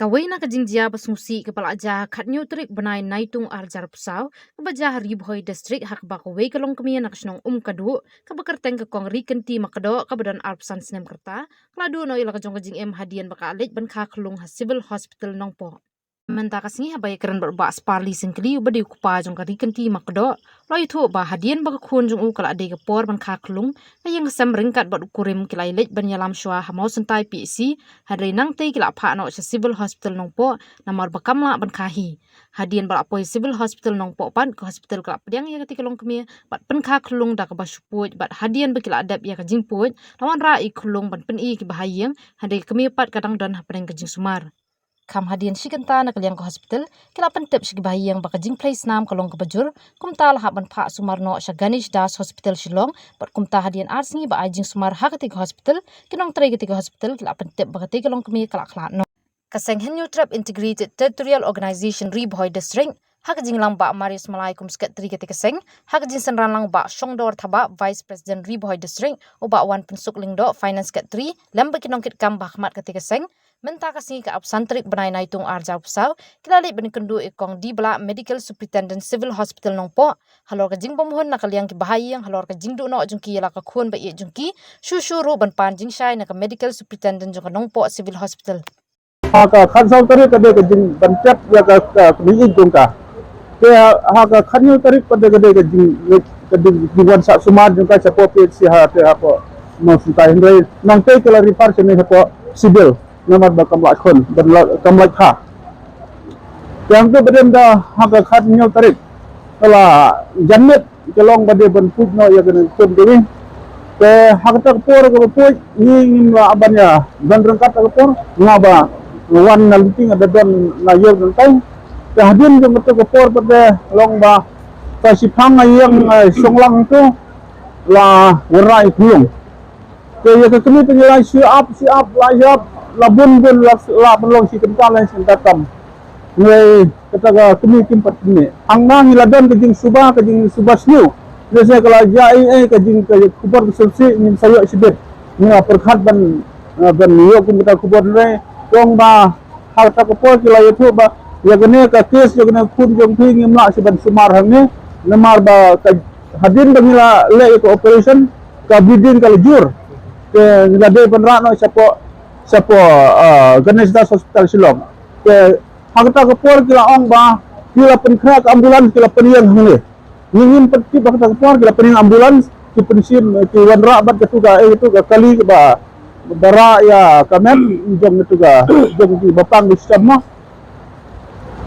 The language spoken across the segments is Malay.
Kawai na kajingjia basungsi kepala jah kat nyutrik benai naitung arjar pusau kebajah ribhoi distrik hak bakawai kalong kemian nakasnong kadu kebekerteng ke kong rikenti makado kebadan arpsan sinem kerta keladu no ila kajong kajing hadian baka alik ban ka kelung civil hospital nongpo. Menta kasni habai keren berbak sparli singkli ubadi kupa jong rikenti makado lo itu ba hadian baka kun jong kala ade ke por ban ka kelung yang kesem ringkat bat ukurim kilai lej ban yalam shwa hamau sentai PEC hadrai nang tei kila pha no civil hospital nongpo namar bakamla ban kahi hadian bala poi civil hospital nongpo pan ke hospital kala pediang ya ketika long kemia bat pen ka kelung da ke basuput bat hadian bakila adap ya ke jingput lawan ra I kelung ban pen I ki bahayang hadai kemia pat kadang dan hapeneng ke jing sumar kam hadian shikenta na kaliang ke hospital kila pentep shigi bahayang baka jing place nam kalong ke bajur kumta lahap ban pha sumarno sha Ganesh Das hospital Shillong bat kumta hadian arsingi ba ajing sumar ha ketika hospital kinong trai ketika hospital kila pentep baka te kalong kemia kala kala no kaseng henyu trap integrated territorial organization ribhoi district hak jing lang ba Marius Malaikum sket tri ketika seng hak jing senran lang ba Shongdor Thaba vice president ribhoi district uba wan pensuk lingdo finance ket tri lemba kinong kit kam bahmat ketika seng menta kasih ke absantrik benai naitung arjau pusau kilali ben kendu ikong di bela medical superintendent civil hospital nongpo halor ke jing pemohon nak kaliang ki bahayang halor ke jing du no jungki la ka khun ba ye jungki shuru ban pan jing shai nak medical superintendent jong nongpo civil hospital haka khansau tarik kade ke jing bancap ya ka kemi jungka ke haka khanyu tarik kade ke jing diwan sa sumar jungka chapo PHC ha te apa mau suka hindai nang te kala rifar chene hapo civil nomor bakam lakon dan kamlak ha yang tu bedem dah haka khanyu tarik kala jannat kelong bade ban putno ya kene kum dewi ke haka por ke poi ni la abanya dan rengkat ke por ngaba wan na liting ada don na yor dan tai ke hadin jong ke por pada long ba ta sipang yang songlang tu la warai kulung ke ya ke kemi penilai siap labun la belong si kental yang sentatam ngai kata kemi kimpat ni angna ngiladon ke jing subah sniu biasa kalau jai ke jing ke kubar selsi nim sayo sibet ni perkhat ban yo kita kubar le dong ba hal ta ko por kila yetu ba ya gene ka kes yo gene kun jong thi ngimla siban sumar hangne namar ba ka hadin bangila le ko operation ka bidin ka lejur ke ngade penra no sapo Ganesh Das hospital Shillong ke hagta ko por kila ong ba kila penkra ka ambulans kila penian hangne ngin peti ba ka por kila penian ambulans ki pensim ki wanra bat ka tuga itu ka kali ba dara ya kamen jong itu ga jong di bapang di sama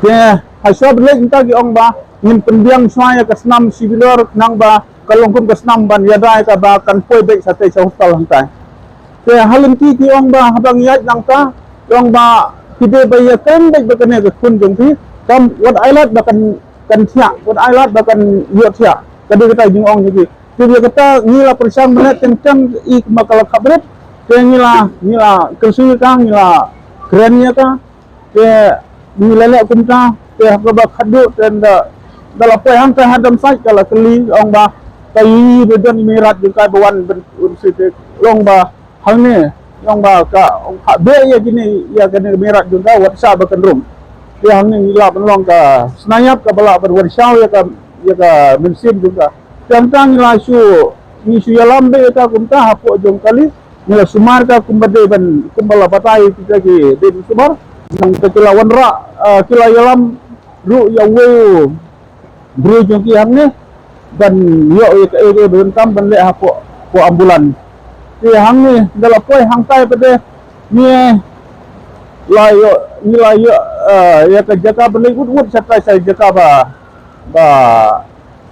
ke hasab le inta gi ong ba ngin pendiang swaya ka snam sibilor nang ba kalongkum ka snam ban yadai ka ba kan poi be sa te sa hospital hantai ke halin ki ong ba habang yat nang ta ong ba kide ba ya kan be kene ka kun jong ti kam wat ailat ba kan sia wat ailat ba kan yo sia kade kita jing ong ji dia kata ngila persang menit kencang I makala kabret ke ngila kersi ka ngila kerennya ka ke ngilele kumta ke hakaba khadu dan dalapoy hang ta hadam sai kala keli ong ba kai bedon mirat juga bawan bersite long ba hangne long ba ka be ya gini ya kene mirat juga watsa ba kendrum dia hangne ngila penlong ka senayap ka bala berwarsau ya ka mensim juga tentang lasu isu yalambe ta kumta hapo jong kali nila sumar ka kumbade ban kumbala batai kita ki de sumar nang kila wanra kila yalam ru ya we bro jong ki hamne dan yo ke bentam ban le hapo ko ambulan ti hamne dala poi hang tai pade ni layo ya ka jaka ban le gut satai sai jaka ba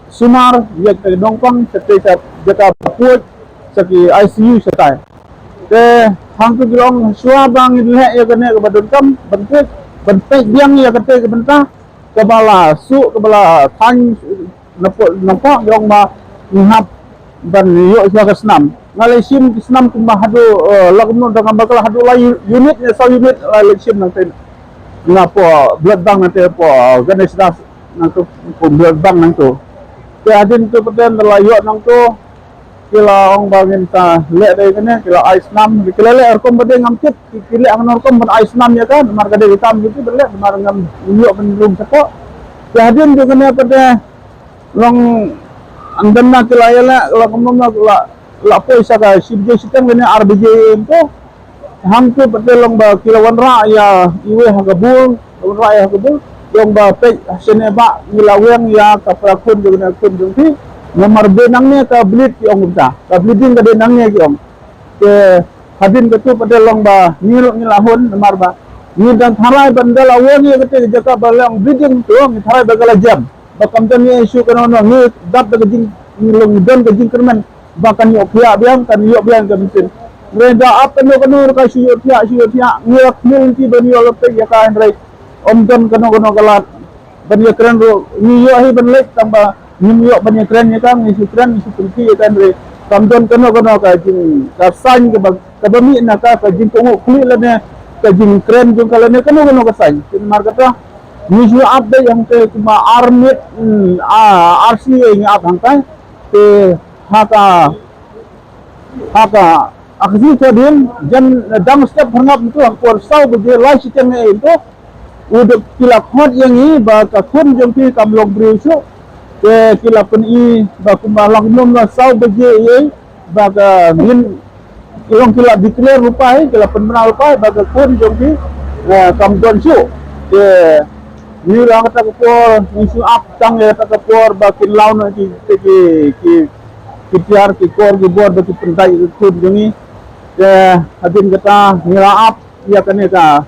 sumar ya ke dongpang satai jaka puat saki ICU satai ke hang tu gilong suwa bang ile ya kene ke badon kam bentek biang ya kete ke bentah kepala su kepala tan nampak gilong ma ngap dan yo suwa ke senam ngalai sim senam tu hadu lagno dengan bakal hadu lai unit ya so unit lai sim nang ten ngapo blood bank nanti po Ganesh Das nang tu blood bank nang tu ke adin tu peden layo nang tu kila ong bangin ta le dai kene kila ais nam kila le arkom bade ngam kit kila ang arkom ban ais nam ya kan mar kade hitam gitu bele mar ngam yo ben lum sako jadin jo kene pada long andan na kila ya la komnom na la poisa ka sibje sitam kene rbj to ham ke pada long ba kila wanra ya iwe hagabul wanra ya hagabul long ba pe sene ba ngila weng ya ka prakun jo kene kun jo ti nomor benangnya ka blit ki ong ta ka blitin ka benangnya ki ong ke hadin ke tu pada long ba ngilahun nomor ba ni dan tharai bandal awon ye ke jaka balang blitin tu ni tharai bagala jam ba kamtan ni isu kan ono ni dap da jing ngilong don ka jing kerman ba kan yo pia biang kan yo biang ka bitin renda apa no kanur ka siyo pia ngilak mil ti bani yo pe ya ka andrai om don kano kalat bani keren ro ni yo hi ban lek tamba nimyo banyak keren ya kan isi keren isi turki ya kan re kamdon kano ka jing kasan ke bami na ka jing ko kuli la ne ka jing keren jung kala ne kano kasan tin mar kata nisu update yang te kuma armit RCA yang up hangkai te haka akhir din jan dang step hangap itu angkor sau beje lai sistem itu udah kila khot yang ini ba ka khun jong ki kamlong brisu ke kila pen i ba kumalang nom na sau beje ye ba ka min ilong kila declare rupai kila pen menal rupai ba ka khun jong ki kam don su ke ni lang ta por ni su ap tang ye ta por ba kin law na ki tiar ki kor ki bor ba ki pentai khun jong ni ke hadin kata nila ap ya kane ka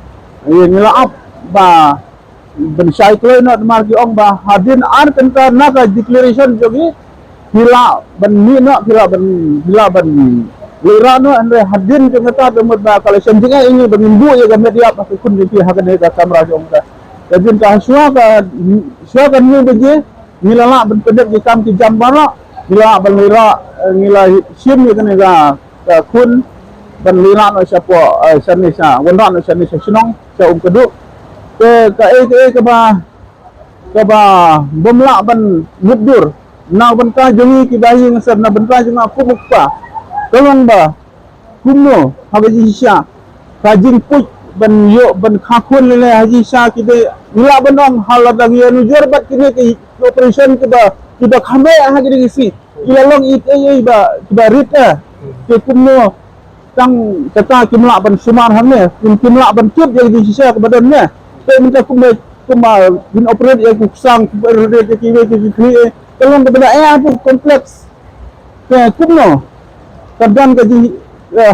ye nila ap ba ben cycle no mar ki ong ba hadin ar kan ka na ka declaration jogi hila ban ni no hila ban lira no andre hadin jo ngata do ba kala senjinga ini bangin bu ya ga media pa kun ni ha kan ka kamera jong ka kadin ka suwa ka ni beje nila ban pedek di kam ki jam bara nila ban lira nila sim ni kan ka kun ban lira no siapa sanisa wanda no sanisa sinong sa kedu ke ba bomla ban mudur na ban ka jongi ki bayi ngasar na ban ka jonga ku mukpa tolong ba kumno haji sha kajing puj ban yo ban khakun le haji sha ki de ila banong halada ngi nujur bat kini ki operation ki ba khame ha ki si ila long it ba rita ki kumno tang kata kimla ban sumar hamne kimla ban tip jadi sisa ke badannya saya minta kuma bin operate ya kuksang operate ke kiwe ke kiri tolong kepada apa kompleks ke kumno kadang ke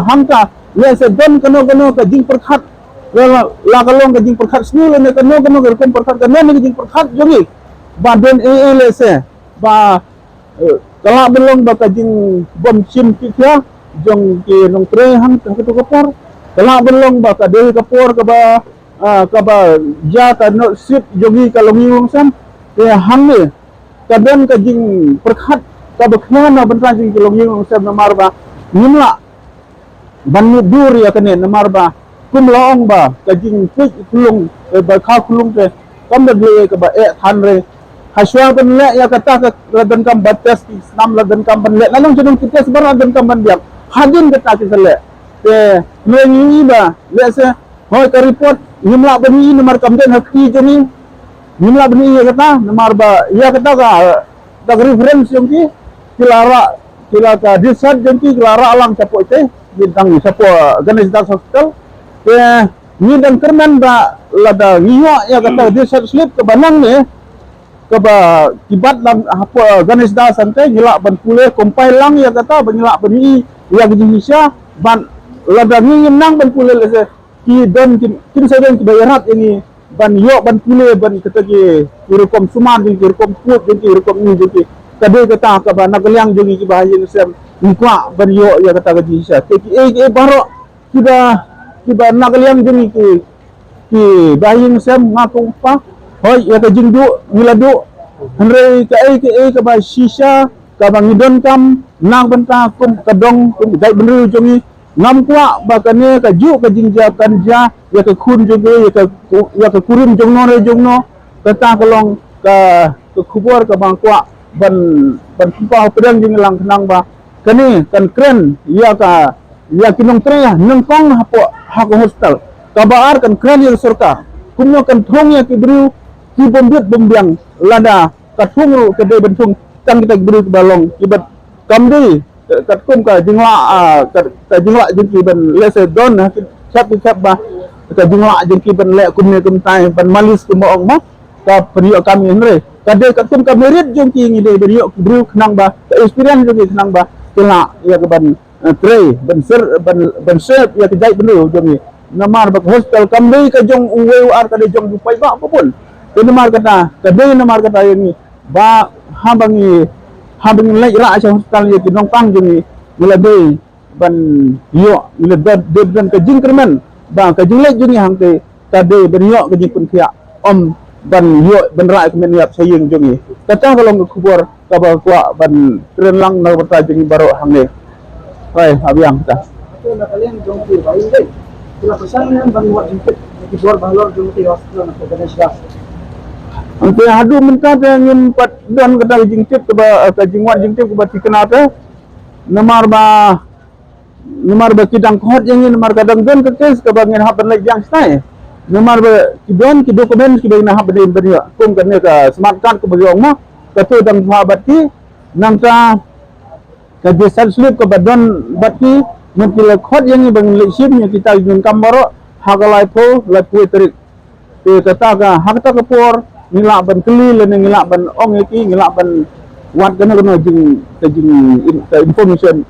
hamka ya sedon kano ke jing perkhat la kalong ke jing perkhat snu le kano ke kom perkhat kano ke jing perkhat jogi badan le se ba kala belong ba ke jing bom sim kia jong ki nong tre hang ke kapor kala belong ba ka dewi kapor ka ba ja ka no sit jogi ka longiung sam ke hang ne kadang ka jing perkhat ka ba khana ban jing ki longiung sam namar ba nimla ban ni dur ya kane namar ba kum long ba ka jing pui kulung ba kha kulung ke kam da le ka ba than re haswa ban le ya kata ka ladan kam batas ki nam ladan kam ban le lalong jadong kita sebar ladan kam ban biak hadin kata ki sele ke mengi ba le se hoy ka report nimla bani nomor kamden hakki jeni nimla bani ya kata nomor ba ya kata ka reference yung ki kila ka disad yung ki klara alang sapo ite bintang sapo ganes das hospital ke ni dan kerman ba lada ngiyo ya kata disad slip ke banang ne ke ba kibat lang hapo ganes das ante ngila ban pule compile lang ya kata banyila bani ya gijisya ban lada ngin nang ban pule le ki dan kin sedang ki bayarat ini ban yo ban pule ban kata ki rekom suman ki rekom put ki rekom ni ki kade kata ka ba nagaliang jogi ki bahayin sem nikwa ban yo ya kata gaji sa ki baro ki ba nagaliang jogi ki bahayin sem ngaku pa hoy ya ka jingdu ngiladu andre ka ba shisha ka ba ngidon kam nang benta kum kadong kum dai bener jogi ngam kwa bakane ka ju ka jingja kanja ya ka khun joge ya ka kurim jongno kata kolong ka kubur ka bang kwa ban kupa pedang jing lang kenang ba kani kan kren ya kinong treya nengkong hapo hostel kabaar kan kren yang surka kumyo kan thong ya kibru ki bombut bombiang lada katung kedai bentung tang kita kibru balong kibat kamdi kat kum ka jingla ka jingla jingki ban lese don sap ba ka jingla jingki ban le kumne kum tai ban malis kum ong ma ka periok kami ngre kadai kat kum ka merit jingki ngide periok kibru kenang ba experience jingki kenang ba kila ya ke ban tray ban ser ya ke jai benu jongi namar bak hostel kamdei ka jong uwe ar ka de jong dupai ba apapun ke namar kata kadai namar kata ini ba habangi lai ra sa hostel ya kinong pang jongi mila be ban yo mila de ban ka jing kermen ba ka jing lai jongi hang ke kadai ban yo ka jing kun khia om ban yo ban ra ka men yap saying jongi kata kalau kubur kabar kuat ban tren lang na bata jing baro hangne hai abiang ta Itu nak kalian jongki bayi deh. Bila pesan yang bangun jemput di luar balor jongki hospital nak kena syah. ante hadu minta ngin pat dan kata jing tip ka jing wat jing tip ka ti kenapa namar ba kidang khot yang namar kadang don ka kes ka bangin hapan lek jang stai namar ba kidon ki dokumen ki bina hapan ben ya kum kan ka smart card ka bagi ma ka tu dang sahabat ki nang ka jisal slip ka badon bati mentila khot yang bang lek sim yang kita jin kambaro hagalai po la pu terik te kata ka hakta ka por ngila ban keli le ngila ban ong iki ngila ban wat kana jing information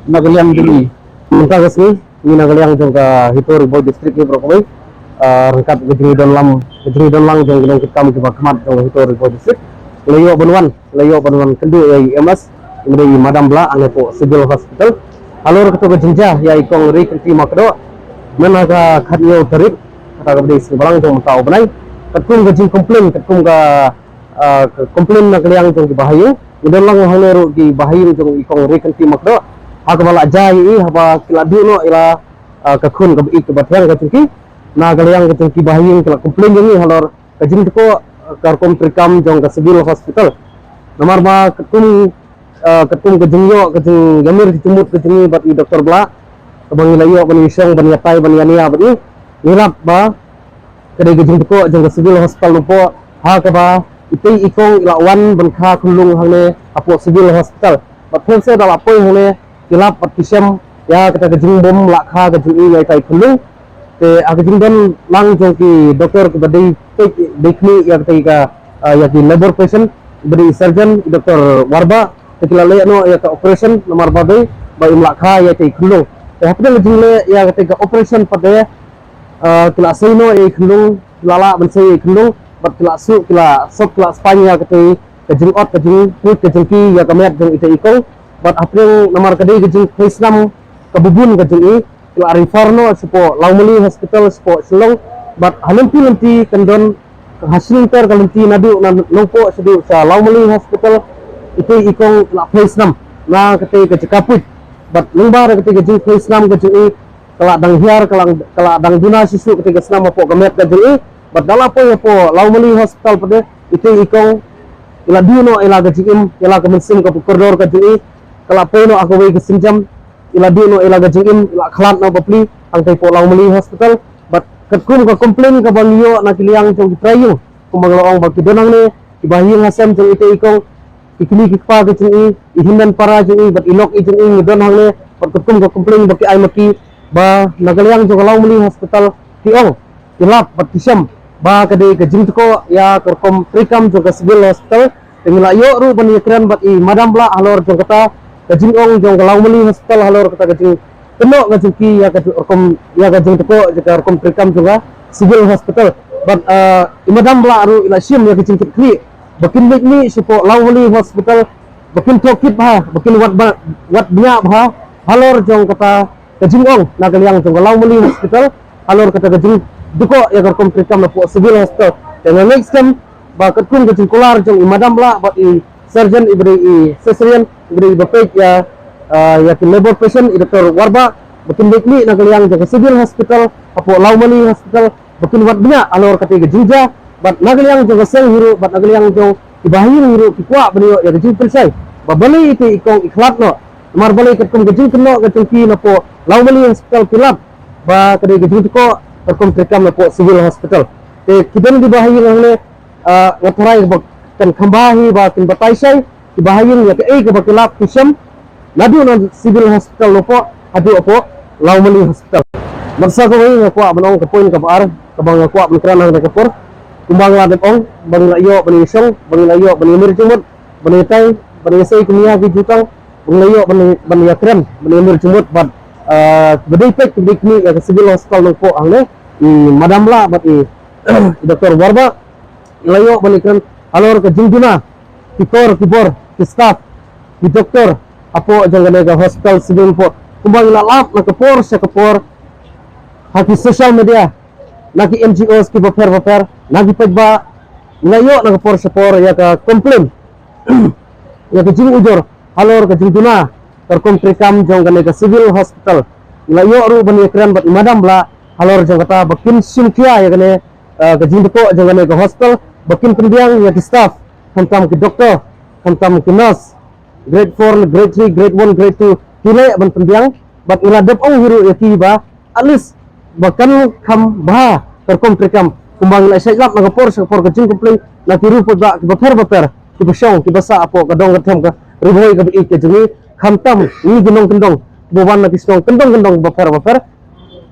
nagaliang dini Minta kasih ini nagaliang jong ka Hitor Boy District ni Brokaway rangkap kejiri don lang jong ginong kita kami kemat jong Hitor Boy District layo banwan kendu ya MS imri madam bla ane po civil hospital alor ketu kejenja ya ikong ri kenti makdo menaga khatyo tarip kata kabdi sebalang jong tau benai ketum kejing komplain nagaliang jong dibahayu idon lang haleru di bahayu jong ikong ri kenti makdo akbala jai haba kiladu no ila kakun ka ik batang ka cungki na galiang ka cungki bahayin kala komplain ni halor kajin ko karkom trikam jong ka civil hospital nomor ma ketum kajingyo kajing gamir dicumut kajingi bat i doktor bla kabang ilayo ban isong ban yatai ban yania bat i nilap ba kadai kajing ko jong ka civil hospital lupo ha ka ba itay ikong ila wan ban kha kulung hangne apo civil hospital bat phonse dal apoy hangne kilap at kisem ya kita kejing bom lakha kejing i kai khulung te akejing don lang jong ki doktor ke badai dekni ya kita ya ki labor patient beri surgeon doktor warba tekila le no ya ka operation nomor badai ba im lakha ya kai khulung te hapde kejing le ya kita operation pada kila seino e khulung lala ban sei khulung bat kila su kila sok kila spanya kita kejing ot kejing put kejing ki ya kamet jong ite ikong bat april nomor kadai kejing Islam kabubun kejing i kila referno sepo Laumuli hospital sepo Silong bat halempi kendon hasil ter kalenti nadu nongpo sedu sa Laumuli hospital itu ikong kila Islam na kadai kejing kaput bat lungbar kadai kejing Islam kejing i kala dang hiar kala dang duna sisu kadai Islam apo kamet kejing i bat dalapo apo Laumuli hospital pada itu ikong ila duno ila kejing ila kemensim ka koridor kejing i kala peno aku wei kesinjam ila dino ila gajing ila khalat na bapli ang tay po Laumuli hospital but katkum ka complain ka bangyo na kiliang jong trayo kumaglaong bagkidonang ni ibahing hasam jong ite ikong ikini kikpa gajing ihinan para jong but ilok ijong ngidonang ni but katkum ka complain baki ay maki ba nagaliang jong Laumuli hospital tiong ilap but kisam ba kadai gajing ko ya korkom trikam jong ka civil hospital tengila yo ru banikran but i madam bla halor jong kata kajing ong jong Laumuli hospital halor kata kajing keno kajing ki ya kajing teko jika rekom trikam juga civil hospital but imadam bla aru ila sim ya kajing kri bakin mek ni sipo Laumuli hospital bakin tokit bah bakin wat bnya bah halor jong kata kajing ong nagaliang jong Laumuli hospital halor kata kajing duko ya rekom trikam na po civil hospital dan next time ba katkun kajing kular jong imadam bla but i surgeon ibri cesarean ibri bapek ya ki labor patient doktor warba bakin bekli nagaliang jaga civil hospital apo Laumuli hospital bakin wadnya alor kate gejinja bat nagaliang jaga sel hiru bat nagaliang jong ibahin hiru kikwa beliau ya gejing persai babali itu ikong ikhlat no Mar balik kat kum gejing keno kat ki na po Laumali Hospital Kilap ba kadai gejing ko kum trekam na po civil hospital. Te kidan di bahayin hangne ngatarai ba kan khambahi ba kin bataisai di bahayin ya ke ba Kilap Kisam nadu na civil hospital no po adu po Laumali Hospital. Magsa ko ay nga kuha manong kapoy ka baar kabang kuha man kran ang nakapor kumbang la depong bang layo bani isong bang layo bani mirjumot bani tay bani say kumiya gi jutang bang layo bani yakran bani mirjumot bad bedai pek dikni ya civil hospital no po ang ne madam la bat Dr. Warba layo bani kran alor ka jingduna kibor ki staff ki doktor apo jangan ga hospital civil po kumbang la lap na kapor sa kapor haki social media naki NGOs ki baper naki pagba layo na kapor sa por ya ka complain ya ka jing ujor halor ka jing duna kar komprekam jong ka civil hospital layo ru ban ekran bat madam la halor jong kata bakin simkia ya kane ka jing ko jong ka hospital bakin pendiang ya ki staff kamtam ki doktor kamtam ki nurse grade 4 grade 3 grade 1 grade 2 kile ban pendiang bat ila dep ong hiru ya ki ba at least bahkan kam bah terkom trekam kumbang la sai lap na por sa por ka jing komplain na tiru po ba baper ki basong ki basa apo ka dong ka ka riboy ka bi ke jini khamtam ni ginong kendong boban na kisong kendong baper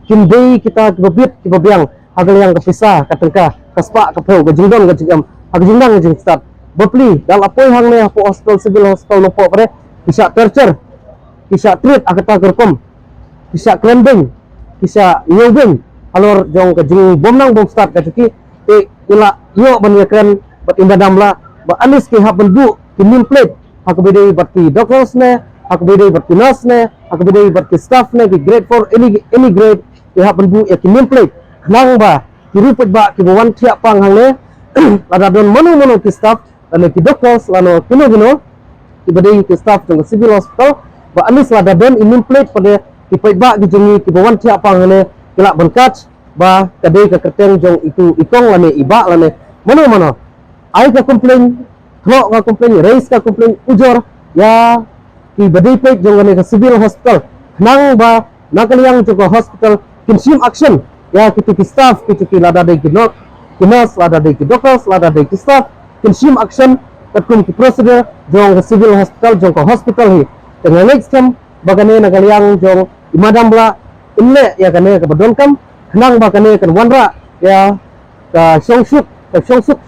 kindai kita ki babit ki babyang agal yang kapisa katengka kaspa ka pro ka jingdong ka jingam ag jingdang jing start bapli dal apoy hang ne apo hospital civil hospital no po pare bisa torture bisa treat akata kerkom bisa cleansing kisah nyobeng alor jong ka jing bom nang bom start ka ki ila yo ban yakran bat inda damla ba anis ki ha bendu ki nim plate hak bede bat ki doctors ne hak bede bat ki nurse ne hak bede bat ki staff ne ki grade 4 any grade ki ha bendu ya ki nim plate nang ba ki rupet ba ki wan thia pang hang ne lada don mono ki staff lano ki doctors lano kino ki bede ki staff jong civil hospital ba anis lada don nim plate pada ki paiba gi jengi ki bawan tia pang ne kila bankat ba kadai ka kerteng jong itu ikong lane iba lane mana ai ka complain thro ka complain raise ka complain ujor ya ki badai pe jong ne ka civil hospital nang ba nakaliang jong hospital consume action ya ki staff ki lada dai ki nok ki nurse lada dai ki doctors lada dai ki staff consume action katum ki procedure jong civil hospital jong hospital hi dengan next time bagane nakaliang jong imadam bla inle ya kane ka badon kam nang ba kane kan wanra ya ka songsuk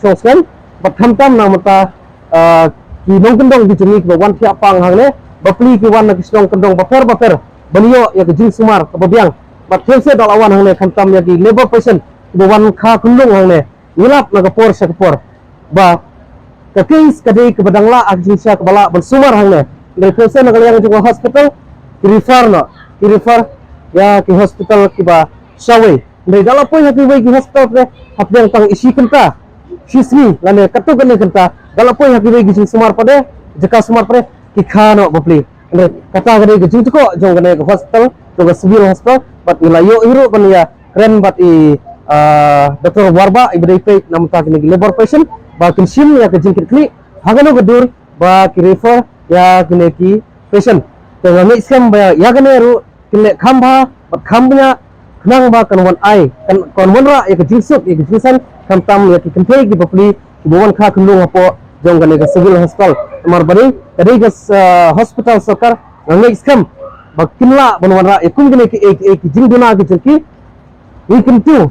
songskan bat hamtam na mata ki nong kendong di jengi ka wan thia pang hang ne bapli ki wan na ki snong kendong baper baniyo ya ka jing sumar ka babyang bat these dal awan hang ne hamtam ya ki labor patient ki wan kha kundung hang ne nilap na ka por sa ka por ba ka case kadai ka badangla ak jing sa ka bala ban sumar hang ne ngai these na kaliang jong hospital ki refer ya ki hospital ki ba sawai ndai dala poi ha ki wai ki hospital pre hapdang tang isi kenta sismi lane katu kene kenta dala poi ha ki wai ki sumar pade jaka sumar pre ki khano bapli ndai kata gade ki jing ko jong gane ki hospital jong civil hospital bat ilayo hiru ban ya keren bat Dr. Warba ibadai pe namta ki labor patient ba kinsim ya ki jing kli hagano gadur ba ki refer ya kine ki patient to ngai sem ba ya gane ru kile khamba bat khambnya nang ba kan wan ai kan kon monra ya jingsuk ya jingsan kamtam ya ki kempe ki bapli ki bon kha kunung apo jong gane ka civil hospital mar bani kadai ka hospital sarkar ngai skam ba kinla bon wanra ya kum gane ki ek jingduna ki jki ikin tu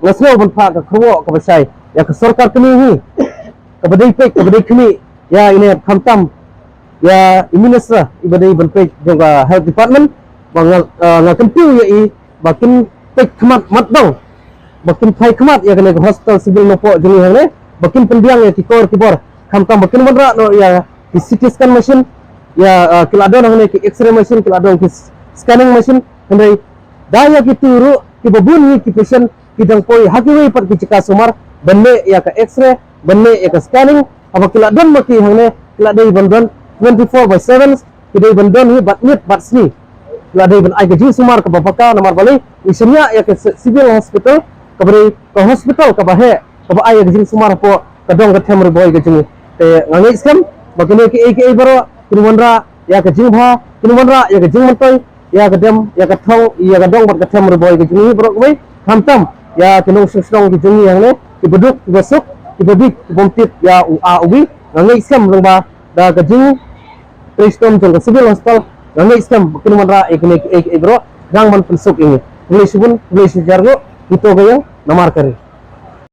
ngaslo bon pha ka khwo ka basai ya ka sarkar kini hi ka badai pe ka badai kini ya ini kamtam ya minister ibadai benpek juga health department bang ngakentu ya i bakin pek kemat matdong bakin pai kemat ya kene hospital civil nopo jeni hane bakin pendiang ya kibor kamtam bakin mandra no ya ki CT scan machine ya kiladon hane ki x-ray machine kiladon ki scanning machine hande daya ki turu ki babun ki patient ki dang poi hakiwi pat ki cika sumar banne ya ka x-ray banne ya ka scanning apa kiladon maki hane kiladai bandon 24/7 kidai bandon hi bat sni ladai ban ai gaji sumar ka bapaka namar bali isnya ya ke civil hospital ka bari ka hospital ka bahe ka ba ai gaji sumar po ka dong ka temri boy gaji te ngangai skam bagene ki baro kirwanra ya ke jingha kinuman ra ya ke jingman toy ya ke dem ya ke thong ya ke dong bat ke them boy ke jingi bro wei hamtam ya kinung strong ke jingi yang ne ki beduk ki besuk ki bedik ki bomtit ya ubi ngangai sem long ba da ke jing Kristom jong ke civil hospital ngangai sem kinuman ra ek bro rang man pensuk ini polisi pun polisi jargo itu ke yang namar kari